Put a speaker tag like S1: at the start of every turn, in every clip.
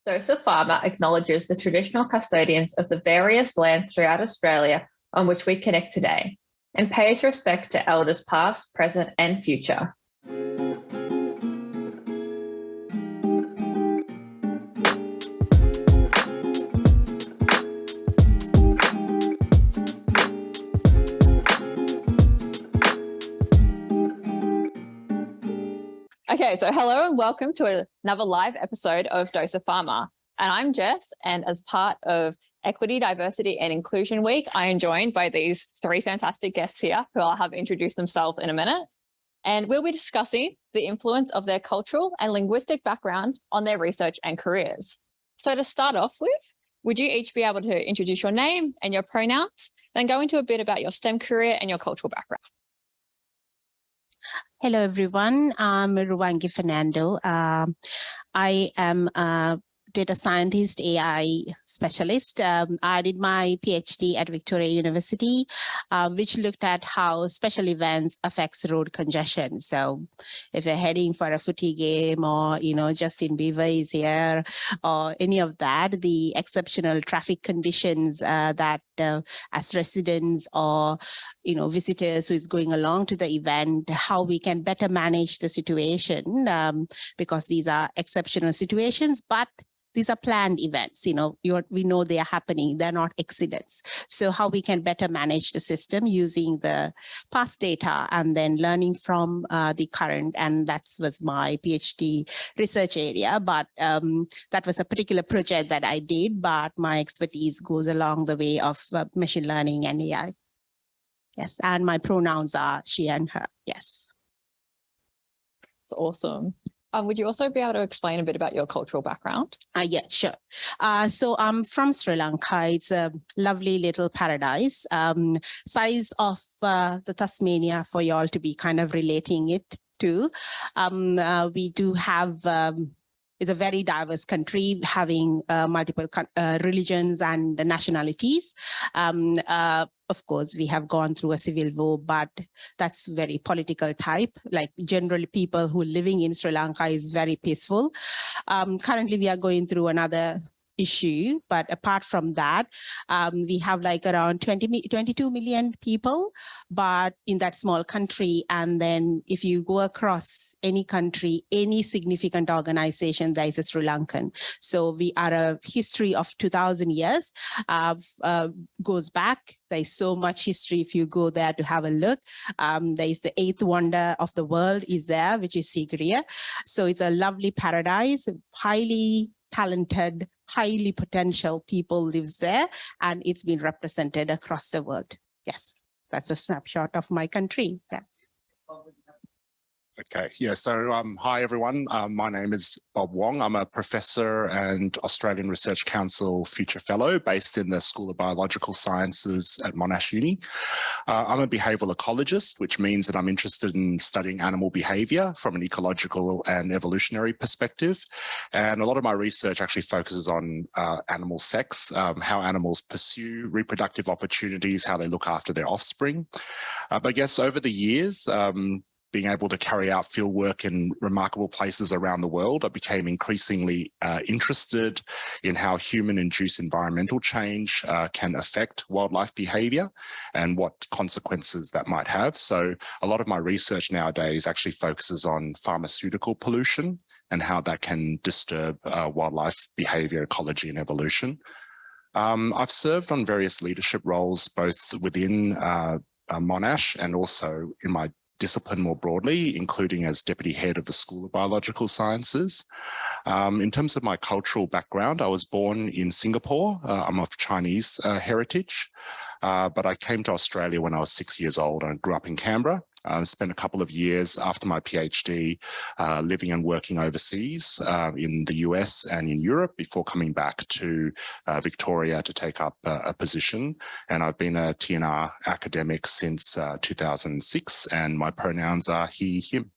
S1: Dr Pharma acknowledges the traditional custodians of the various lands throughout Australia on which we connect today, and pays respect to elders past, present, and future. Okay, so hello and welcome to another live episode of Dose of Pharma. And I'm Jess, and as part of Equity, Diversity and Inclusion Week, I am joined by these three fantastic guests here who I'll have introduce themselves in a minute. And we'll be discussing the influence of their cultural and linguistic background on their research and careers. So to start off with, would you each be able to introduce your name and your pronouns, then go into a bit about your STEM career and your cultural background?
S2: Hello, everyone. I'm Ruwangi Fernando. I am a data scientist, AI specialist. I did my PhD at Victoria University, which looked at how special events affects road congestion. So if you're heading for a footy game or, Justin Bieber is here or any of that, the exceptional traffic conditions that as residents or, visitors who is going along to the event, how we can better manage the situation because these are exceptional situations, but these are planned events, we know they are happening, they're not accidents. So how we can better manage the system using the past data and then learning from the current, and that was my PhD research area. But that was a particular project that I did, but my expertise goes along the way of machine learning and AI. Yes, and my pronouns are she and her, yes.
S1: That's awesome. Would you also be able to explain a bit about your cultural background?
S2: Yeah, sure. So I'm from Sri Lanka. It's a lovely little paradise, size of the Tasmania for y'all to be kind of relating it to. We do have, it's a very diverse country having multiple religions and nationalities. Of course, we have gone through a civil war, but that's very political type. Like generally people who are living in Sri Lanka is very peaceful. Currently, we are going through another issue, but apart from that, we have like around 22 million people, but in that small country. And then if you go across any country, any significant organization, there is a Sri Lankan. So we are a history of 2000 years, goes back. There is so much history if you go there to have a look. There is the eighth wonder of the world is there, which is Sigiriya. So it's a lovely paradise, highly talented, highly potential people lives there, and it's been represented across the world. Yes, that's a snapshot of my country. Yes.
S3: Okay, yeah, so hi everyone, my name is Bob Wong. I'm a professor and Australian Research Council Future Fellow based in the School of Biological Sciences at Monash Uni. I'm a behavioural ecologist, which means that I'm interested in studying animal behaviour from an ecological and evolutionary perspective. And a lot of my research actually focuses on animal sex, how animals pursue reproductive opportunities, how they look after their offspring. But I guess over the years, being able to carry out field work in remarkable places around the world, I became increasingly interested in how human-induced environmental change can affect wildlife behaviour and what consequences that might have. So a lot of my research nowadays actually focuses on pharmaceutical pollution and how that can disturb wildlife behaviour, ecology and evolution. I've served on various leadership roles, both within Monash and also in my discipline more broadly, including as deputy head of the School of Biological Sciences. In terms of my cultural background, I was born in Singapore. I'm of Chinese heritage, but I came to Australia when I was 6 years old. I grew up in Canberra. Spent a couple of years after my PhD living and working overseas in the US and in Europe before coming back to Victoria to take up a position. And I've been a TNR academic since 2006, and my pronouns are he, him.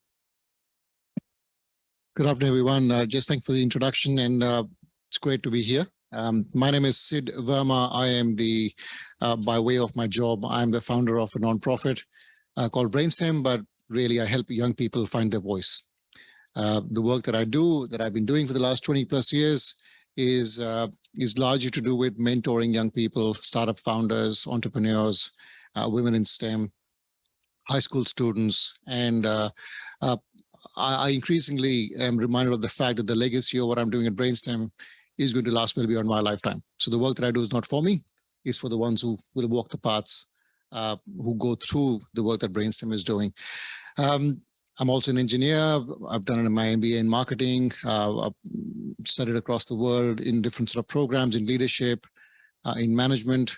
S4: Good afternoon, everyone. Just thanks for the introduction, and it's great to be here. My name is Sid Verma. I am the, by way of my job, I'm the founder of a nonprofit called Brainstem, but really I help young people find their voice. The work that I do, that I've been doing for the last 20 plus years, is largely to do with mentoring young people, startup founders, entrepreneurs, women in STEM, high school students, and I increasingly am reminded of the fact that the legacy of what I'm doing at Brainstem is going to last well beyond my lifetime. So the work that I do is not for me, it's for the ones who will walk the paths, who go through the work that Brainstem is doing. I'm also an engineer. I've done my MBA in marketing. I've studied across the world in different sort of programs in leadership, in management.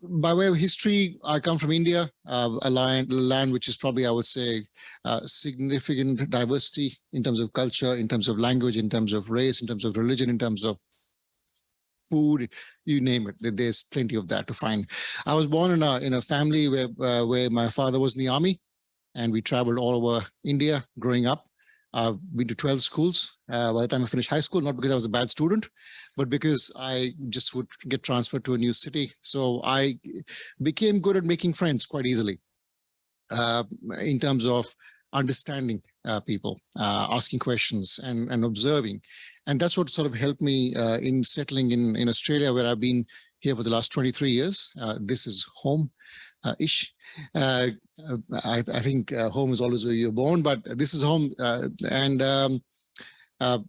S4: By way of history, I come from India, a land which is probably, I would say, significant diversity in terms of culture, in terms of language, in terms of race, in terms of religion, in terms of food, you name it. There's plenty of that to find. I was born in a family where my father was in the army, and we traveled all over India growing up. I've been to 12 schools by the time I finished high school, not because I was a bad student, but because I just would get transferred to a new city. So I became good at making friends quite easily in terms of understanding people, asking questions and observing. And that's what sort of helped me in settling in Australia, where I've been here for the last 23 years. This is home-ish. I think home is always where you're born, but this is home.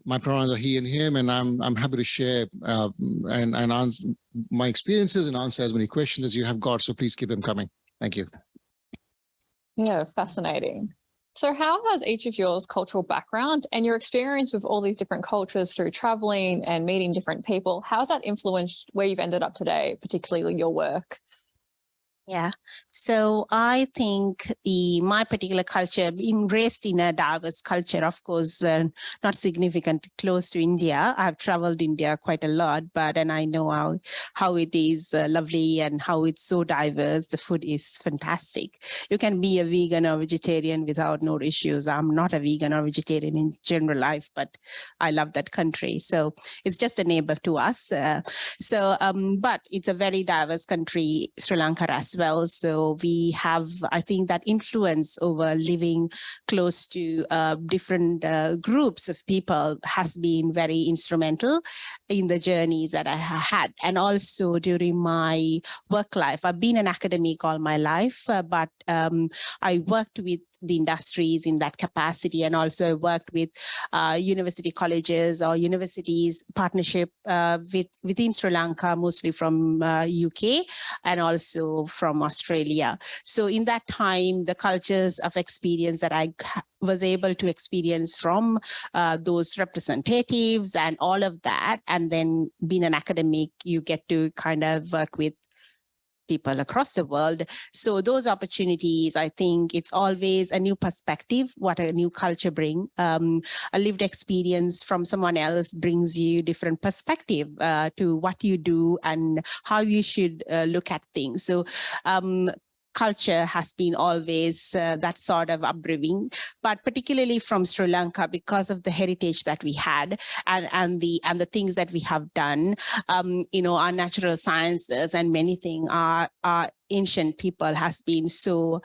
S4: My pronouns are he and him, and I'm happy to share and answer my experiences and answer as many questions as you have got. So please keep them coming. Thank you.
S1: Yeah, fascinating. So how has each of yours cultural background and your experience with all these different cultures through traveling and meeting different people, how has that influenced where you've ended up today, particularly your work?
S2: Yeah, so I think my particular culture, being raised in a diverse culture, of course, not significant close to India. I've traveled India quite a lot, and I know how it is lovely and how it's so diverse. The food is fantastic. You can be a vegan or vegetarian without no issues. I'm not a vegan or vegetarian in general life, but I love that country. So it's just a neighbor to us. But it's a very diverse country, Sri Lanka as well. So we have, I think, that influence over living close to different groups of people has been very instrumental in the journeys that I had. And also during my work life, I've been an academic all my life, but I worked with the industries in that capacity, and also worked with university colleges or universities partnership within Sri Lanka, mostly from UK and also from Australia. So in that time, the cultures of experience that I was able to experience from those representatives and all of that, and then being an academic, you get to kind of work with people across the world. So those opportunities, I think it's always a new perspective, what a new culture brings. A lived experience from someone else brings you different perspective to what you do and how you should look at things. So culture has been always that sort of upbringing, but particularly from Sri Lanka, because of the heritage that we had and the things that we have done, our natural sciences and many things, our ancient people has been so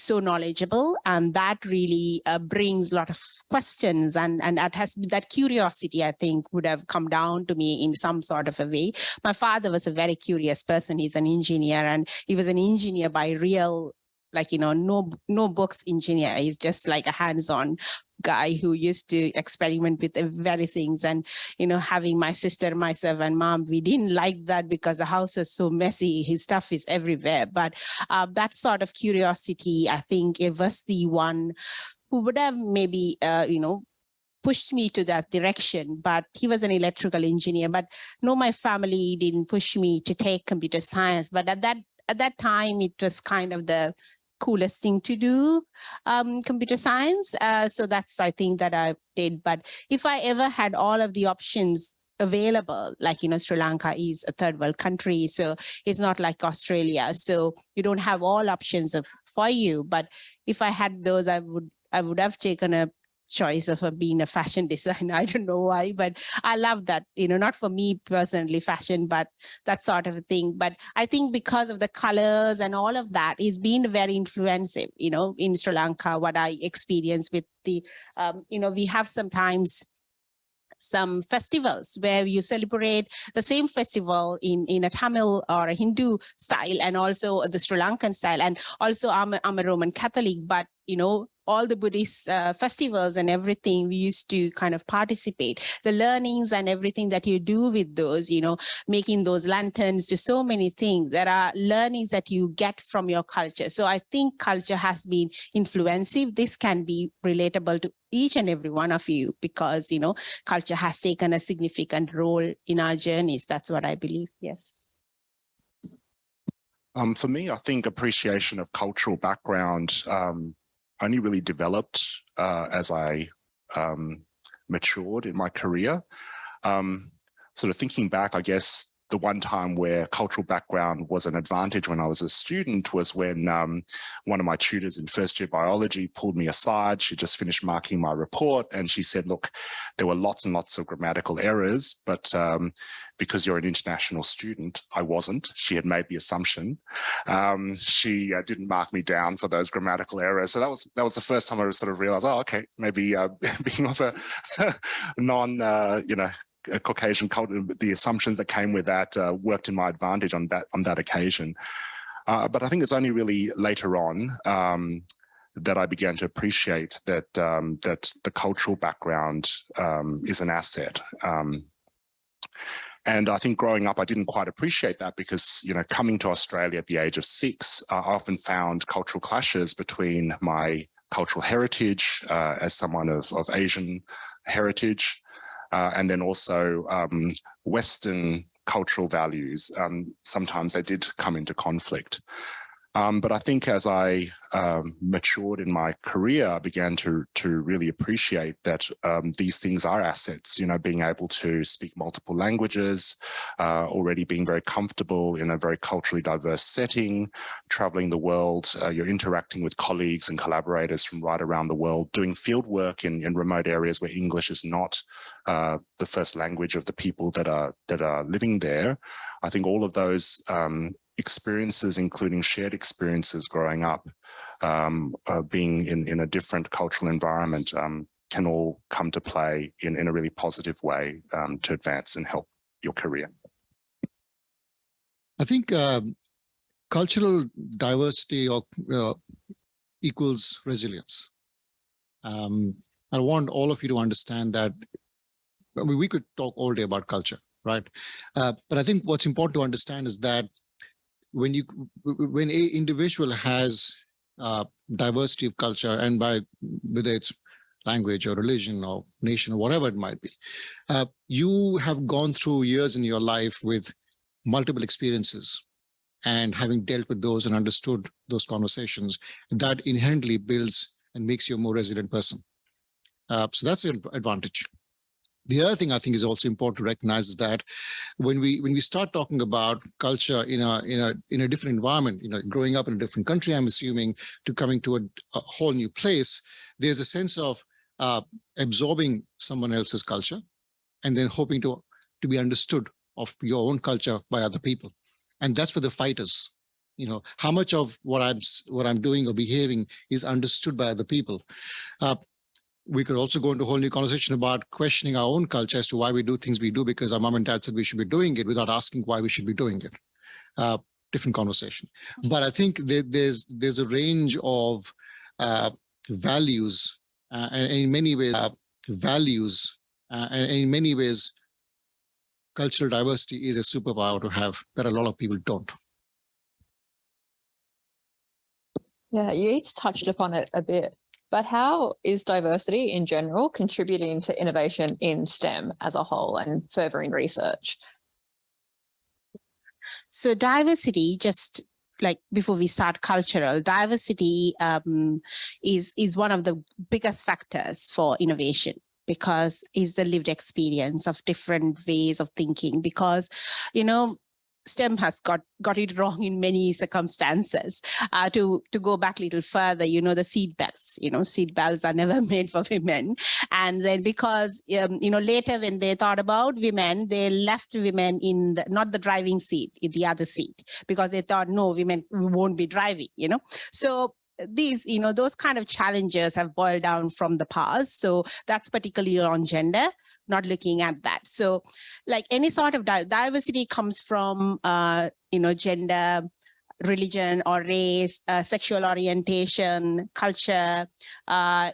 S2: knowledgeable, and that really brings a lot of questions, and that curiosity, I think, would have come down to me in some sort of a way. My father was a very curious person. He's an engineer, and he was an engineer by real, no books engineer. He's just like a hands-on guy who used to experiment with very things. And having my sister, myself, and mom, we didn't like that because the house was so messy. His stuff is everywhere. But that sort of curiosity, I think, it was the one who would have maybe pushed me to that direction. But he was an electrical engineer. But no, my family didn't push me to take computer science. But at that time, it was kind of the coolest thing to do, computer science. So that's, I think, that I did. But if I ever had all of the options available, Sri Lanka is a third world country, so it's not like Australia. So you don't have all options for you. But if I had those, I would have taken a choice of being a fashion designer. I don't know why, but I love that, not for me personally, fashion, but that sort of a thing. But I think because of the colors and all of that, it's been very influential, in Sri Lanka, what I experienced with the, we have sometimes some festivals where you celebrate the same festival in a Tamil or a Hindu style, and also the Sri Lankan style. And also I'm a Roman Catholic, but all the Buddhist festivals and everything, we used to kind of participate. The learnings and everything that you do with those, making those lanterns, to so many things. There are learnings that you get from your culture. So I think culture has been influensive. This can be relatable to each and every one of you because, culture has taken a significant role in our journeys. That's what I believe. Yes.
S3: For me, I think appreciation of cultural background only really developed as I matured in my career. Sort of thinking back, I guess the one time where cultural background was an advantage when I was a student was when one of my tutors in first year biology pulled me aside. She just finished marking my report and she said, look, there were lots and lots of grammatical errors, but because you're an international student, I wasn't. She had made the assumption. She didn't mark me down for those grammatical errors. So that was the first time I sort of realized, oh, okay, maybe being of a a Caucasian culture, the assumptions that came with that worked in my advantage on that occasion. But I think it's only really later on that I began to appreciate that the cultural background is an asset. And I think growing up, I didn't quite appreciate that because, coming to Australia at the age of 6, I often found cultural clashes between my cultural heritage as someone of Asian heritage, and then also Western cultural values. Sometimes they did come into conflict. But I think as I matured in my career, I began to really appreciate that these things are assets, being able to speak multiple languages, already being very comfortable in a very culturally diverse setting, traveling the world, you're interacting with colleagues and collaborators from right around the world, doing field work in remote areas where English is not the first language of the people that are living there. I think all of those experiences, including shared experiences growing up, being in a different cultural environment, can all come to play in a really positive way to advance and help your career.
S4: I think cultural diversity equals resilience. I want all of you to understand that. I mean, we could talk all day about culture, right? But I think what's important to understand is that when an individual has diversity of culture, and whether it's language or religion or nation or whatever it might be, you have gone through years in your life with multiple experiences, and having dealt with those and understood those conversations, that inherently builds and makes you a more resilient person. So that's an advantage. The other thing I think is also important to recognize is that when we start talking about culture in a different environment, growing up in a different country, I'm assuming, to coming to a whole new place, there's a sense of absorbing someone else's culture and then hoping to be understood of your own culture by other people. And that's for the fighters. How much of what I'm doing or behaving is understood by other people. We could also go into a whole new conversation about questioning our own culture as to why we do things we do because our mom and dad said we should be doing it, without asking why we should be doing it. Different conversation. But I think there's a range of values, and in many ways, cultural diversity is a superpower to have that a lot of people don't.
S1: Yeah, you each touched upon it a bit. But how is diversity in general contributing to innovation in STEM as a whole and furthering research?
S2: So diversity, just like before we start cultural, diversity is one of the biggest factors for innovation, because it's the lived experience of different ways of thinking. Because, STEM has got it wrong in many circumstances. To go back a little further, the seat belts. Seat belts are never made for women. And then because, later when they thought about women, they left women in not the driving seat, in the other seat, because they thought, no, women won't be driving, So these, those kind of challenges have boiled down from the past. So that's particularly on gender, not looking at that. So like any sort of diversity comes from, gender, religion or race, sexual orientation, culture, and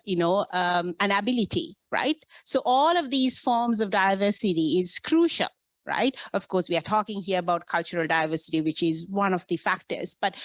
S2: ability, right? So all of these forms of diversity is crucial, right? Of course, we are talking here about cultural diversity, which is one of the factors, but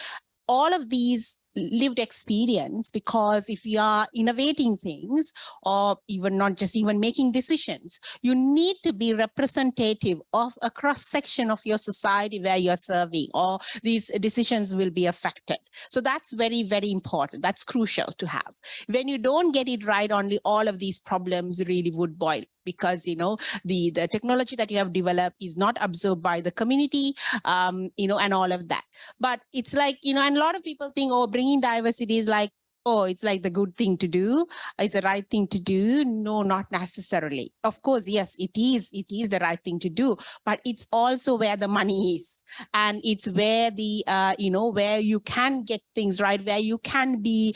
S2: all of these lived experience, because if you are innovating things or even not just even making decisions, you need to be representative of a cross section of your society where you're serving, or these decisions will be affected. So that's very, very important. That's crucial to have. When you don't get it right, only all of these problems really would boil, because the technology that you have developed is not absorbed by the community, and all of that. But it's like, and a lot of people think, oh, bringing diversity is like, oh, it's like the good thing to do, it's the right thing to do. No, not necessarily. Of course, yes, it is the right thing to do, but it's also where the money is, and it's where the where you can get things right, where you can be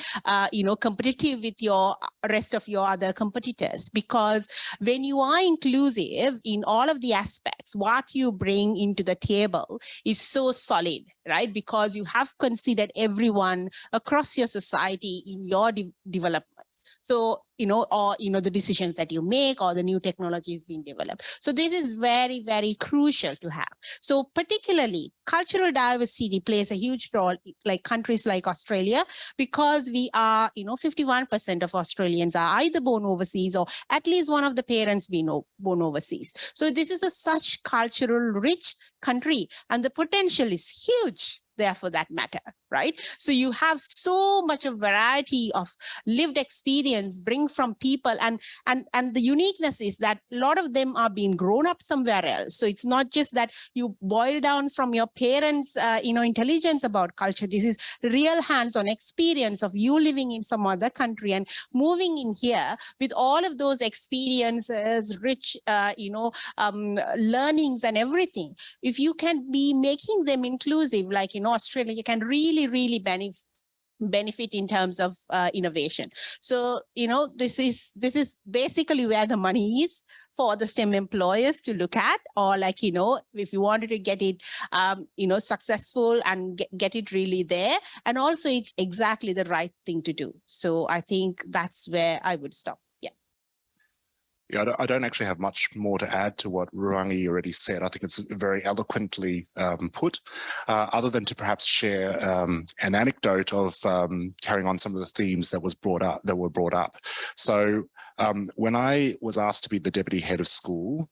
S2: competitive with your rest of your other competitors. Because when you are inclusive in all of the aspects, what you bring into the table is so solid, right? Because you have considered everyone across your society in your developments. So, the decisions that you make or the new technologies being developed. So this is very, very crucial to have. So particularly cultural diversity plays a huge role, like countries like Australia, because we are, 51% of Australians are either born overseas or at least one of the parents being born overseas. So this is a such cultural rich country, and the potential is huge there for that matter, right? So you have so much of variety of lived experience bring from people, and the uniqueness is that a lot of them are being grown up somewhere else. So it's not just that you boil down from your parents, intelligence about culture. This is real hands-on experience of you living in some other country and moving in here with all of those experiences, rich, learnings and everything. If you can be making them inclusive, like Australia, you can really benefit in terms of innovation. So this is basically where the money is for the STEM employers to look at, or like if you wanted to get it successful and get it really there. And also it's exactly the right thing to do. So I think that's where I would stop.
S3: Yeah, I don't actually have much more to add to what Ruwangi already said. I think it's very eloquently put, other than to perhaps share an anecdote of carrying on some of the themes that were brought up. So when I was asked to be the deputy head of school,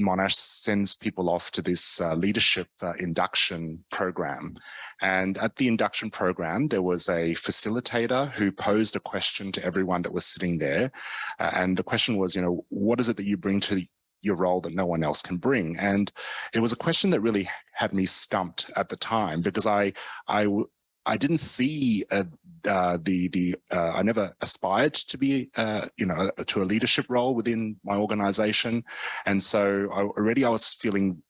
S3: Monash sends people off to this leadership induction program. And at the induction program, there was a facilitator who posed a question to everyone that was sitting there. And the question was, what is it that you bring to your role that no one else can bring? And it was a question that really had me stumped at the time, because I didn't see I never aspired to be, to a leadership role within my organization. And so I was feeling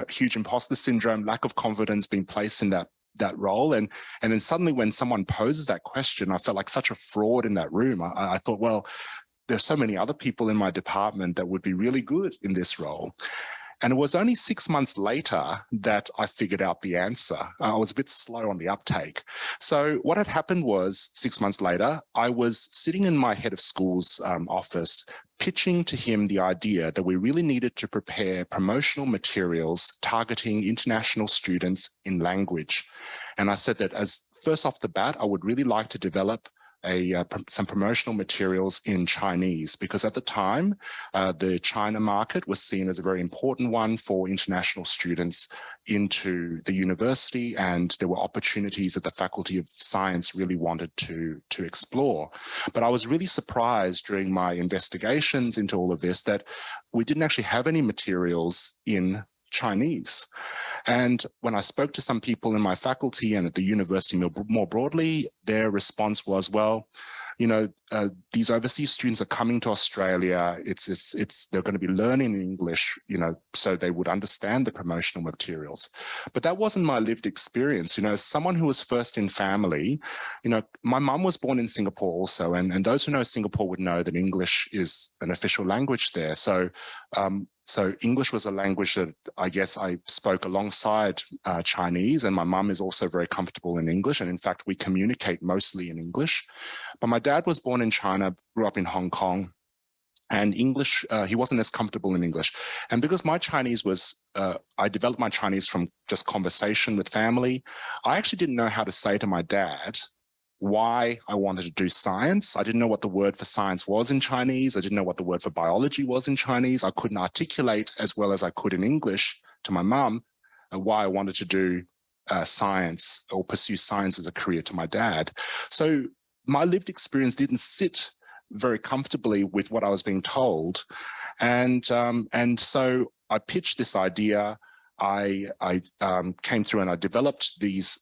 S3: huge imposter syndrome, lack of confidence being placed in that role. And then suddenly when someone poses that question, I felt like such a fraud in that room. I thought, well, there's so many other people in my department that would be really good in this role. And it was only 6 months later that I figured out the answer. I was a bit slow on the uptake. So what had happened was 6 months later, I was sitting in my head of school's office, pitching to him the idea that we really needed to prepare promotional materials targeting international students in language. And I said that as first off the bat, I would really like to develop some promotional materials in Chinese, because at the time, the China market was seen as a very important one for international students into the university, and there were opportunities that the Faculty of Science really wanted to explore. But I was really surprised during my investigations into all of this that we didn't actually have any materials in Chinese. And when I spoke to some people in my faculty and at the university more broadly, their response was, well, these overseas students are coming to Australia. They're going to be learning English, so they would understand the promotional materials. But that wasn't my lived experience. As someone who was first in family, my mum was born in Singapore also, and those who know Singapore would know that English is an official language there. So English was a language that I guess I spoke alongside Chinese, and my mum is also very comfortable in English. And in fact, we communicate mostly in English. But my dad was born in China, grew up in Hong Kong, and English, he wasn't as comfortable in English. And because my Chinese was, I developed my Chinese from just conversation with family, I actually didn't know how to say to my dad why I wanted to do science. I didn't know what the word for science was in Chinese. I didn't know what the word for biology was in Chinese. I couldn't articulate as well as I could in English to my mum why I wanted to do science or pursue science as a career to my dad. So my lived experience didn't sit very comfortably with what I was being told. And so I pitched this idea. I came through and I developed these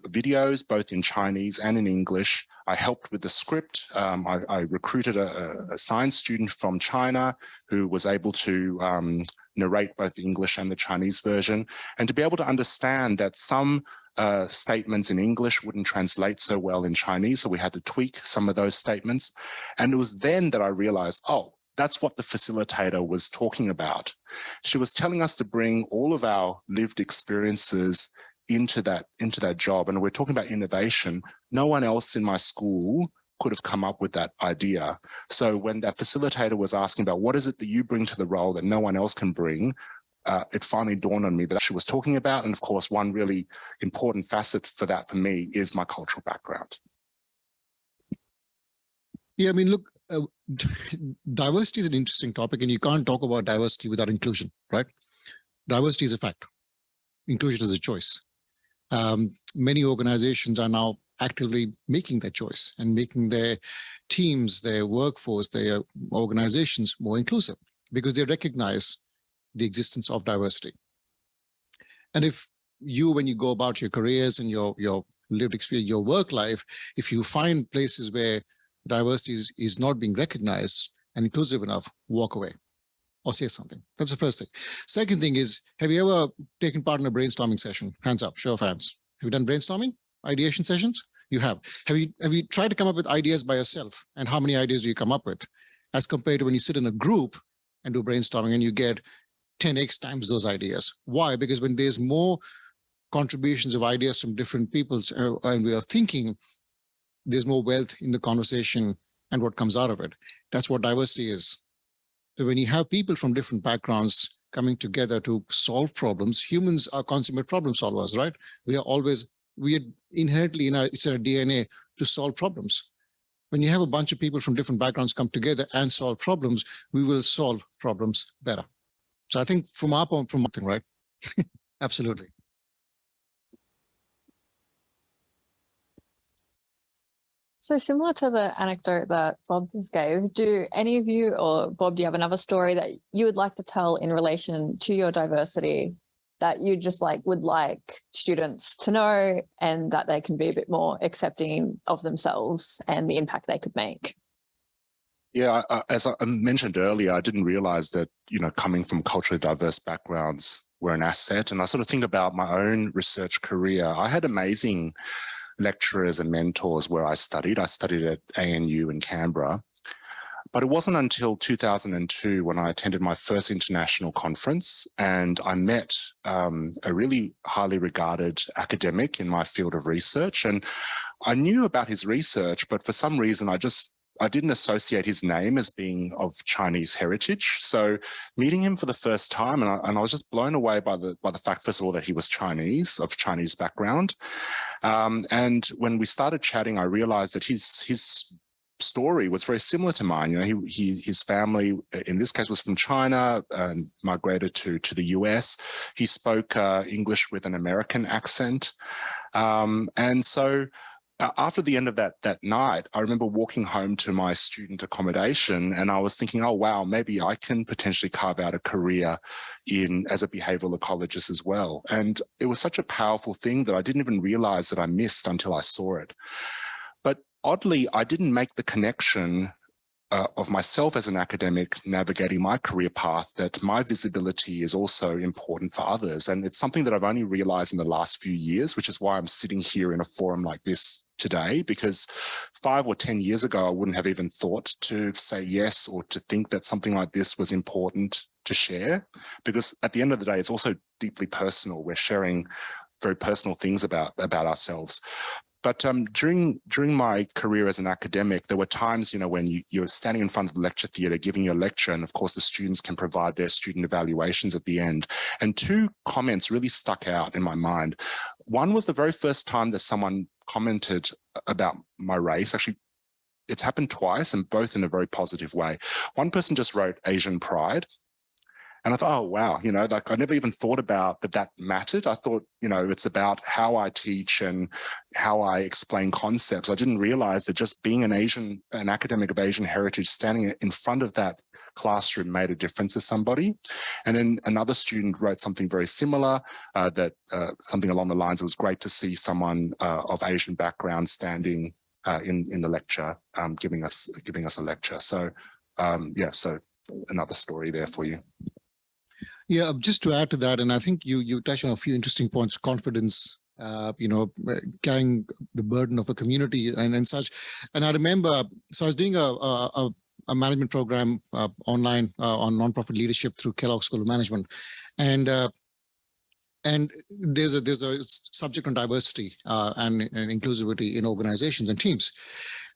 S3: videos, both in Chinese and in English. I helped with the script. I recruited a science student from China who was able to narrate both the English and the Chinese version, and to be able to understand that some statements in English wouldn't translate so well in Chinese, so we had to tweak some of those statements. And it was then that I realized, oh, that's what the facilitator was talking about. She was telling us to bring all of our lived experiences into that job. And we're talking about innovation. No one else in my school could have come up with that idea. So when that facilitator was asking about what is it that you bring to the role that no one else can bring, it finally dawned on me that she was talking about. And of course, one really important facet for that for me is my cultural background.
S4: Yeah, I mean, look, diversity is an interesting topic, and you can't talk about diversity without inclusion, right? Diversity is a fact. Inclusion is a choice. Many organizations are now actively making that choice and making their teams, their workforce, their organizations more inclusive because they recognize the existence of diversity. And if you, when you go about your careers and your lived experience, your work life, if you find places where diversity is not being recognized and inclusive enough, walk away or say something. That's the first thing. Second thing is, have you ever taken part in a brainstorming session? Hands up, show of hands. Have you done brainstorming, ideation sessions? You have. Have you tried to come up with ideas by yourself? And how many ideas do you come up with? As compared to when you sit in a group and do brainstorming and you get 10x times those ideas. Why? Because when there's more contributions of ideas from different people and we are thinking, there's more wealth in the conversation and what comes out of it. That's what diversity is. So when you have people from different backgrounds coming together to solve problems, humans are consummate problem solvers, right? We are inherently it's in our DNA to solve problems. When you have a bunch of people from different backgrounds come together and solve problems, we will solve problems better. So I think from our point, from nothing, right? Absolutely.
S1: So similar to the anecdote that Bob just gave, do any of you, or Bob, do you have another story that you would like to tell in relation to your diversity that you just would like students to know and that they can be a bit more accepting of themselves and the impact they could make?
S3: Yeah, as I mentioned earlier, I didn't realize that, coming from culturally diverse backgrounds were an asset. And I sort of think about my own research career. I had amazing lecturers and mentors where I studied. I studied at ANU in Canberra. But it wasn't until 2002 when I attended my first international conference and I met a really highly regarded academic in my field of research. And I knew about his research, but for some reason I didn't associate his name as being of Chinese heritage. So meeting him for the first time, and I was just blown away by the fact, first of all, that he was Chinese, of Chinese background. And when we started chatting, I realized that his story was very similar to mine. His family, in this case, was from China and migrated to the US. He spoke English with an American accent. And so after the end of that night, I remember walking home to my student accommodation and I was thinking, oh, wow, maybe I can potentially carve out a career as a behavioral ecologist as well. And it was such a powerful thing that I didn't even realize that I missed until I saw it. But oddly, I didn't make the connection of myself as an academic navigating my career path, that my visibility is also important for others. And it's something that I've only realized in the last few years, which is why I'm sitting here in a forum like this today, because 5 or 10 years ago, I wouldn't have even thought to say yes or to think that something like this was important to share, because at the end of the day, it's also deeply personal. We're sharing very personal things about ourselves. But during my career as an academic, there were times, when you're standing in front of the lecture theatre giving your lecture, and of course the students can provide their student evaluations at the end. And 2 comments really stuck out in my mind. One was the very first time that someone commented about my race. Actually, it's happened twice, and both in a very positive way. One person just wrote Asian pride. And I thought, oh, wow, like I never even thought about that mattered. I thought, it's about how I teach and how I explain concepts. I didn't realize that just being an academic of Asian heritage, standing in front of that classroom made a difference to somebody. And then another student wrote something very similar, something along the lines, it was great to see someone of Asian background standing in the lecture, giving us a lecture. So, so another story there for you.
S4: Yeah, just to add to that, and I think you touched on a few interesting points: confidence, carrying the burden of a community and such. And I remember, so I was doing a management program online on nonprofit leadership through Kellogg School of Management, and there's a subject on diversity and inclusivity in organizations and teams,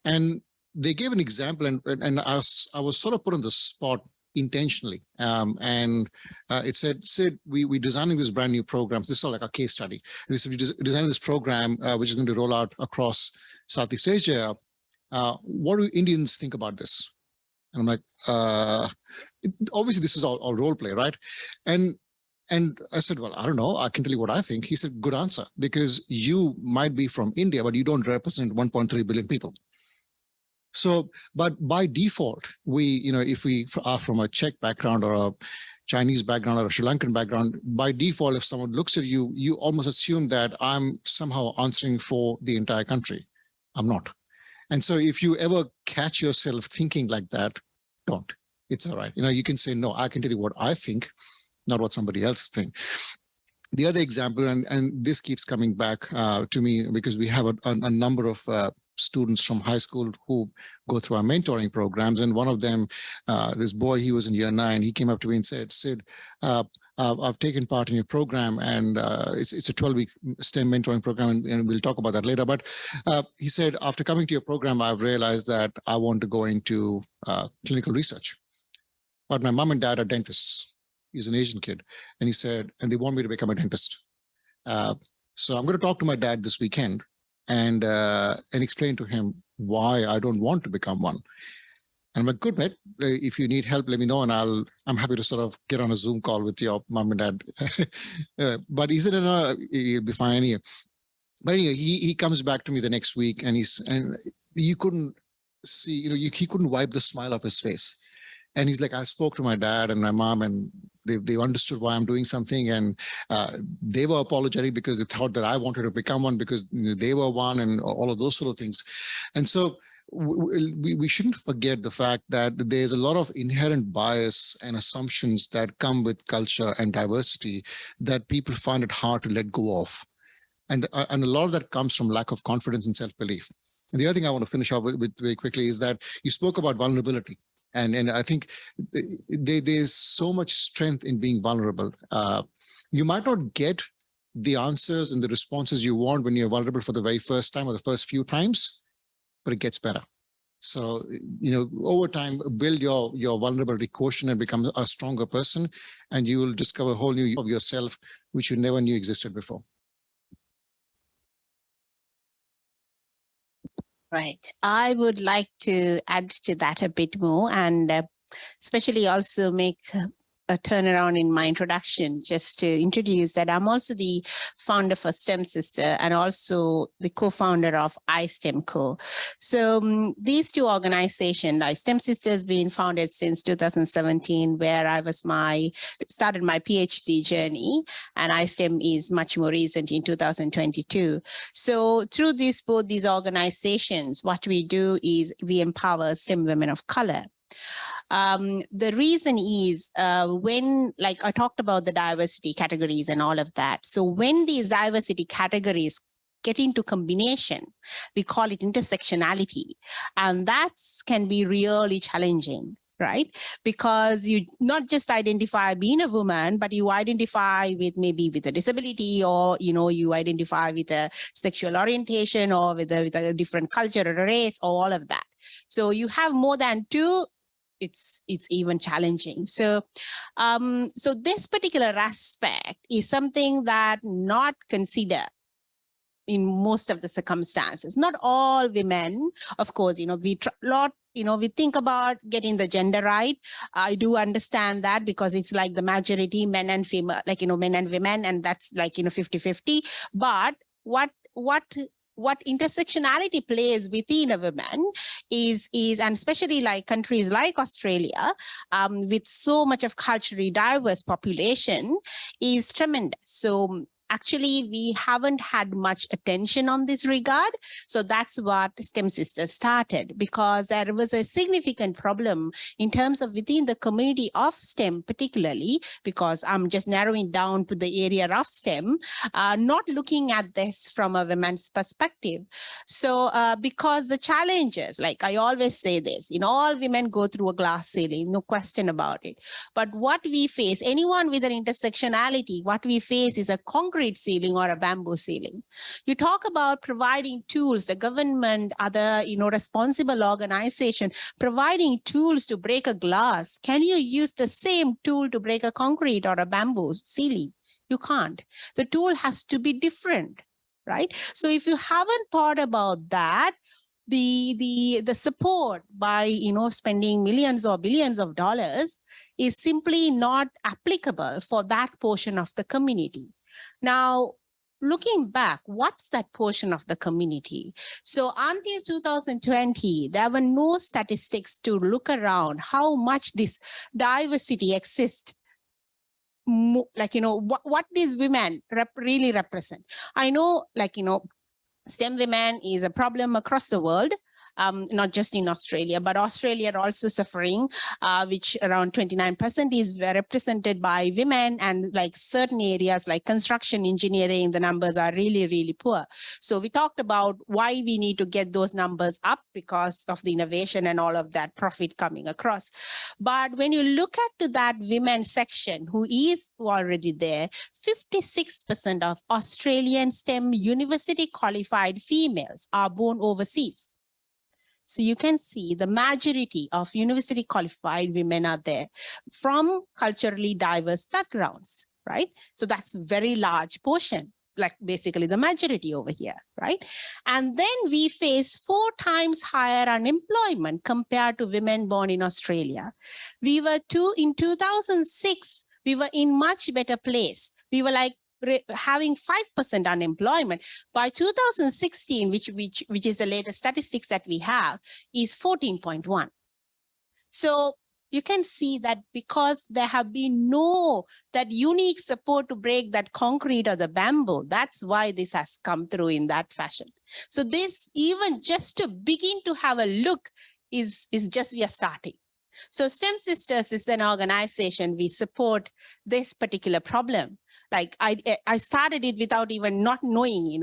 S4: and they gave an example, and I was sort of put on the spot intentionally, and it said, Sid, we're designing this brand new program. This is all like a case study. And they said, we're designing this program which is going to roll out across Southeast Asia. What do Indians think about this? And I'm like, obviously this is all role play, right? And I said, well, I don't know. I can tell you what I think. He said, good answer, because you might be from India, but you don't represent 1.3 billion people. So, but by default, if we are from a Czech background or a Chinese background or a Sri Lankan background, by default, if someone looks at you, you almost assume that I'm somehow answering for the entire country. I'm not. And so if you ever catch yourself thinking like that, don't. It's all right. You can say, no, I can tell you what I think, not what somebody else thinks. The other example, and this keeps coming back to me because we have a number of students from high school who go through our mentoring programs. And one of them, this boy, he was in year 9, he came up to me and said, Sid, I've taken part in your program, and it's a 12-week STEM mentoring program, and we'll talk about that later. But he said, after coming to your program, I've realized that I want to go into clinical research. But my mom and dad are dentists. He's an Asian kid. And he said, and they want me to become a dentist. So I'm going to talk to my dad this weekend and explain to him why I don't want to become one. And I'm like, good, mate. If you need help, let me know, and I'm happy to sort of get on a Zoom call with your mom and dad. But he said, no, you'll be fine here. But anyway, he comes back to me the next week, and you couldn't see, he couldn't wipe the smile off his face. And he's like, I spoke to my dad and my mom, and they understood why I'm doing something, and they were apologetic because they thought that I wanted to become one because they were one, and all of those sort of things. And so we shouldn't forget the fact that there's a lot of inherent bias and assumptions that come with culture and diversity that people find it hard to let go of. And a lot of that comes from lack of confidence and self-belief. And the other thing I want to finish off with very quickly is that you spoke about vulnerability. And I think there's so much strength in being vulnerable. You might not get the answers and the responses you want when you're vulnerable for the very first time or the first few times, but it gets better. So, over time, build your vulnerability quotient and become a stronger person, and you will discover a whole new of yourself, which you never knew existed before.
S2: Right. I would like to add to that a bit more, and especially also make a turnaround in my introduction, just to introduce that I'm also the founder for STEM Sister and also the co-founder of iSTEM Co. So these two organizations, like STEM Sister has been founded since 2017, where I was started my PhD journey, and iSTEM is much more recent in 2022. So through both these organizations, what we do is we empower STEM women of color. The reason is when, like I talked about the diversity categories and all of that. So when these diversity categories get into combination, we call it intersectionality. And that can be really challenging, right? Because you not just identify being a woman, but you identify with maybe with a disability, or, you identify with a sexual orientation, or with a different culture or a race, or all of that. So you have more than two. It's even challenging. So this particular aspect is something that not considered in most of the circumstances. Not all women, of course, we think about getting the gender right. I do understand that, because it's like the majority men and female, men and women, and that's 50-50. But what intersectionality plays within a woman is, and especially like countries like Australia, with so much of culturally diverse population, is tremendous. So actually, we haven't had much attention on this regard. So that's what STEM Sisters started, because there was a significant problem in terms of within the community of STEM, particularly, because I'm just narrowing down to the area of STEM, not looking at this from a woman's perspective. So because the challenges, like I always say this, all women go through a glass ceiling, no question about it. But what we face, anyone with an intersectionality, what we face is a concrete ceiling or a bamboo ceiling. You talk about providing tools, the government, other, responsible organization, providing tools to break a glass. Can you use the same tool to break a concrete or a bamboo ceiling? You can't. The tool has to be different, right? So if you haven't thought about that, the support by, spending millions or billions of dollars is simply not applicable for that portion of the community. Now, looking back, what's that portion of the community? So until 2020, there were no statistics to look around how much this diversity exists. What these women really represent. I know, STEM women is a problem across the world. Not just in Australia, but Australia are also suffering, which around 29% is represented by women, and like certain areas like construction, engineering, the numbers are really, really poor. So we talked about why we need to get those numbers up because of the innovation and all of that profit coming across. But when you look at that women section who is already there, 56% of Australian STEM university qualified females are born overseas. So you can see the majority of university qualified women are there from culturally diverse backgrounds, right? So that's a very large portion, like basically the majority over here, right? And then we face 4 times higher unemployment compared to women born in Australia. In 2006, we were in much better place. We were like having 5% unemployment. By 2016, which is the latest statistics that we have, is 14.1. So you can see that because there have been that unique support to break that concrete or the bamboo, that's why this has come through in that fashion. So this, even just to begin to have a look, is just we are starting. So STEM Sisters is an organization, we support this particular problem. Like I started it without even not knowing,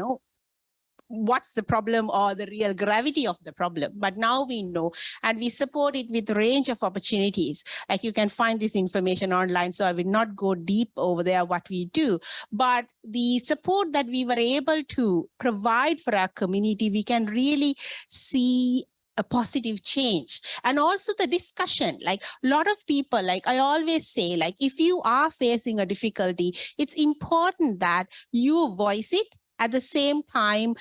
S2: what's the problem or the real gravity of the problem. But now we know, and we support it with a range of opportunities. Like you can find this information online, so I will not go deep over there what we do. But the support that we were able to provide for our community, we can really see a positive change. And also the discussion, like a lot of people, like I always say, like if you are facing a difficulty, it's important that you voice it. At the same time,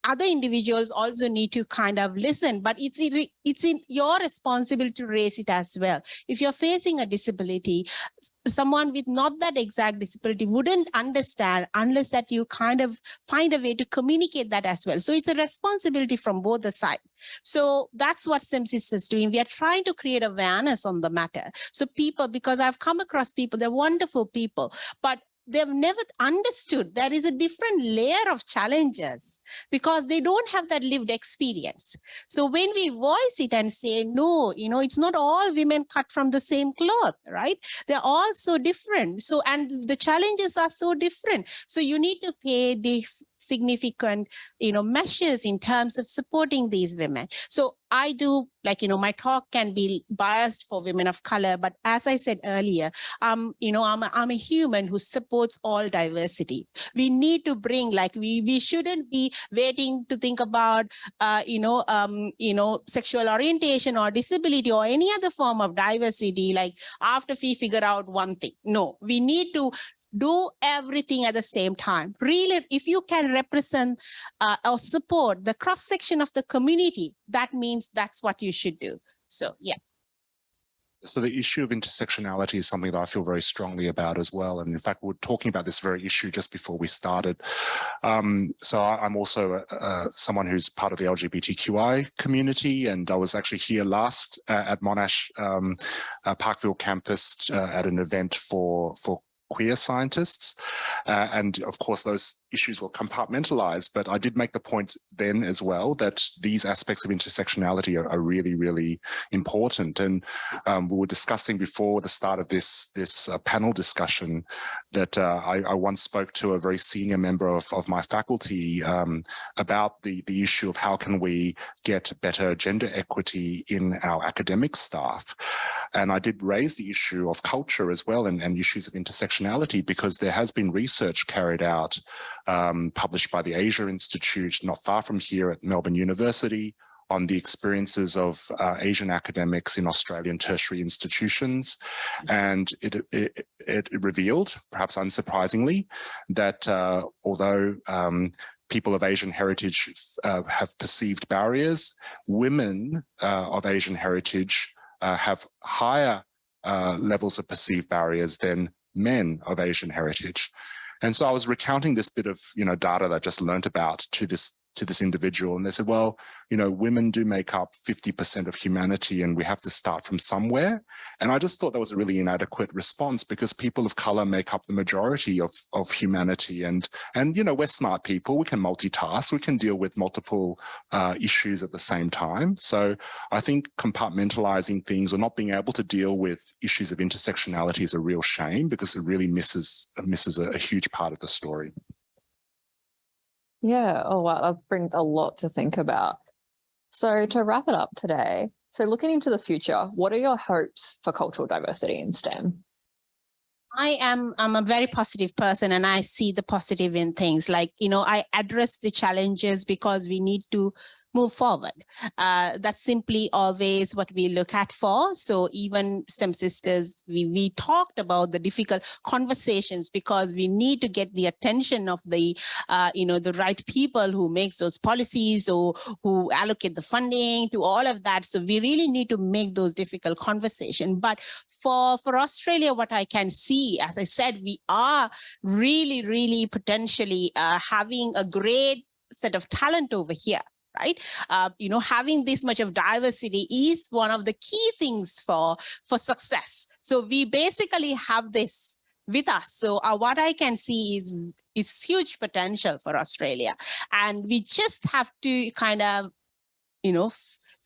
S2: other individuals also need to kind of listen, but it's in your responsibility to raise it as well. If you're facing a disability, someone with not that exact disability wouldn't understand unless that you kind of find a way to communicate that as well. So it's a responsibility from both the sides. So that's what SEMSIS is doing. We are trying to create awareness on the matter. So people, because I've come across people, they're wonderful people, but they've never understood there is a different layer of challenges because they don't have that lived experience. So when we voice it and say, no, it's not all women cut from the same cloth, right? They're all so different. So, and the challenges are so different. So you need to pay the significant, measures in terms of supporting these women. So I do, my talk can be biased for women of color, but as I said earlier, I'm a human who supports all diversity. We need to bring, we shouldn't be waiting to think about, sexual orientation or disability or any other form of diversity, after we figure out one thing. No, we need to do everything at the same time. Really, if you can represent or support the cross-section of the community, that means that's what you should do. So, yeah.
S3: So the issue of intersectionality is something that I feel very strongly about as well. And in fact, we were talking about this very issue just before we started. So I'm also someone who's part of the LGBTQI community, and I was actually here last at Monash Parkville campus at an event for queer scientists. And of course, those issues were compartmentalized, but I did make the point then as well that these aspects of intersectionality are really, really important. And we were discussing before the start of this panel discussion that I once spoke to a very senior member of my faculty about the issue of how can we get better gender equity in our academic staff. And I did raise the issue of culture as well and issues of intersectionality, because there has been research carried out published by the Asia Institute not far from here at Melbourne University on the experiences of Asian academics in Australian tertiary institutions. And it revealed, perhaps unsurprisingly, that although people of Asian heritage have perceived barriers, women of Asian heritage have higher levels of perceived barriers than men of Asian heritage. And so I was recounting this bit of, data that I just learned about to this individual. And they said, well, women do make up 50% of humanity and we have to start from somewhere. And I just thought that was a really inadequate response, because people of color make up the majority of humanity. And we're smart people. We can multitask. We can deal with multiple issues at the same time. So I think compartmentalizing things or not being able to deal with issues of intersectionality is a real shame, because it really misses a huge part of the story.
S1: Yeah. Oh, wow. That brings a lot to think about. So to wrap it up today, so looking into the future, what are your hopes for cultural diversity in STEM?
S2: I'm a very positive person, and I see the positive in things. I address the challenges because we need to move forward. That's simply always what we look at for. So even STEM Sisters, we talked about the difficult conversations because we need to get the attention of the right people who makes those policies or who allocate the funding to all of that. So we really need to make those difficult conversations. But for Australia, what I can see, as I said, we are really, really potentially having a great set of talent over here. Right, having this much of diversity is one of the key things for success. So we basically have this with us. So what I can see is huge potential for Australia, and we just have to kind of,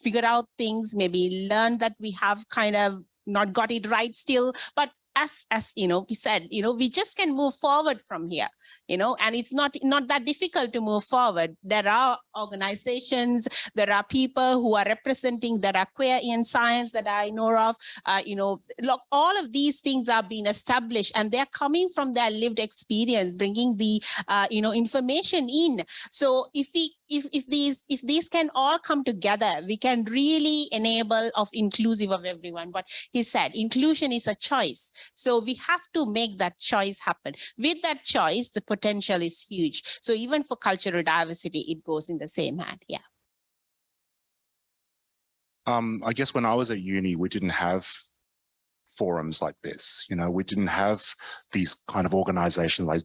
S2: figure out things. Maybe learn that we have kind of not got it right still, but as we said, we just can move forward from here, and it's not that difficult to move forward. There are organizations, there are people who are representing that are queer in science that I know of, look, all of these things are being established and they're coming from their lived experience, bringing the, information in. So if these can all come together, we can really enable of inclusive of everyone. But he said, inclusion is a choice. So we have to make that choice happen. With that choice, the potential is huge. So even for cultural diversity, it goes in the same hand. Yeah.
S3: I guess when I was at uni, we didn't have forums like this. We didn't have these kind of organizations like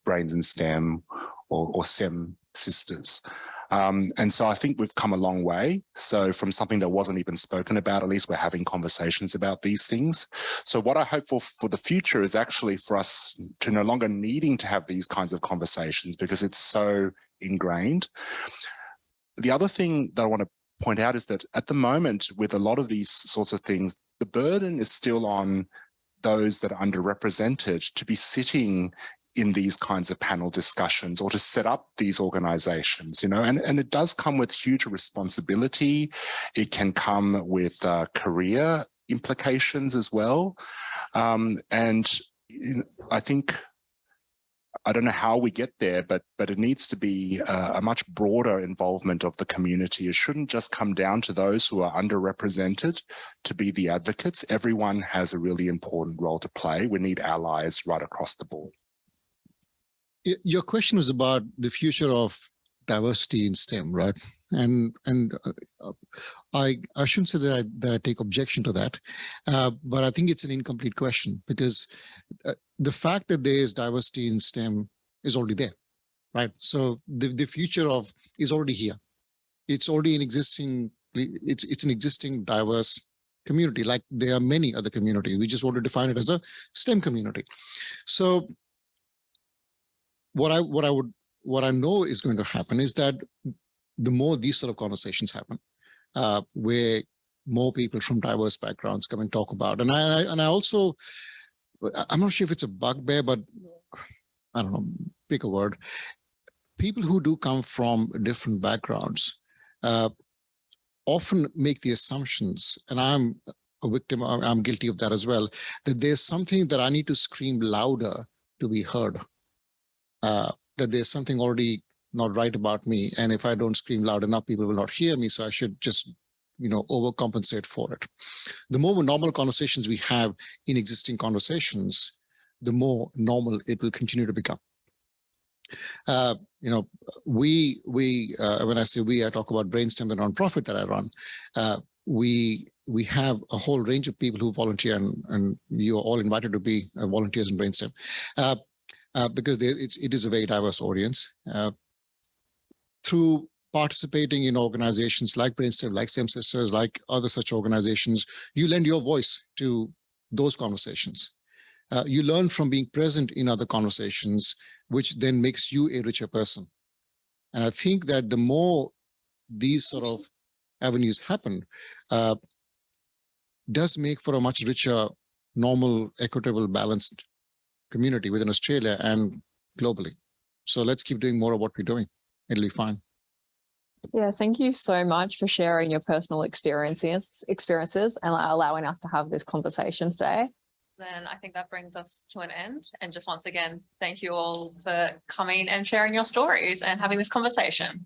S3: Brains in STEM or STEM Sisters. And so I think we've come a long way. So from something that wasn't even spoken about, at least we're having conversations about these things. So what I hope for the future is actually for us to no longer needing to have these kinds of conversations because it's so ingrained. The other thing that I want to point out is that at the moment, with a lot of these sorts of things, the burden is still on those that are underrepresented to be sitting in these kinds of panel discussions or to set up these organizations, and it does come with huge responsibility. It can come with career implications as well. And I think, I don't know how we get there, but it needs to be a much broader involvement of the community. It shouldn't just come down to those who are underrepresented to be the advocates. Everyone has a really important role to play. We need allies right across the board.
S4: Your question was about the future of diversity in STEM, right? And I shouldn't say that I take objection to that, but I think it's an incomplete question because the fact that there is diversity in STEM is already there, right? So the future is already here. It's already it's an existing diverse community, like there are many other communities. We just want to define it as a STEM community. So what I know is going to happen is that the more these sort of conversations happen, where more people from diverse backgrounds come and talk about, and I also, I'm not sure if it's a bugbear, but I don't know, pick a word. People who do come from different backgrounds often make the assumptions, and I'm a victim, I'm guilty of that as well, that there's something that I need to scream louder to be heard. That there's something already not right about me. And if I don't scream loud enough, people will not hear me. So I should just, overcompensate for it. The more normal conversations we have in existing conversations, the more normal it will continue to become. When I say we, I talk about Brainstem, the nonprofit that I run. We have a whole range of people who volunteer, and you are all invited to be volunteers in Brainstem. Because it is a very diverse audience. Through participating in organizations like Brainstem, like STEM Sisters, like other such organizations, you lend your voice to those conversations. You learn from being present in other conversations, which then makes you a richer person. And I think that the more these sort of avenues happen, does make for a much richer, normal, equitable, balanced community within Australia and globally. So let's keep doing more of what we're doing. It'll be fine.
S1: Yeah, thank you so much for sharing your personal experiences and allowing us to have this conversation today. Then I think that brings us to an end. And just once again, thank you all for coming and sharing your stories and having this conversation.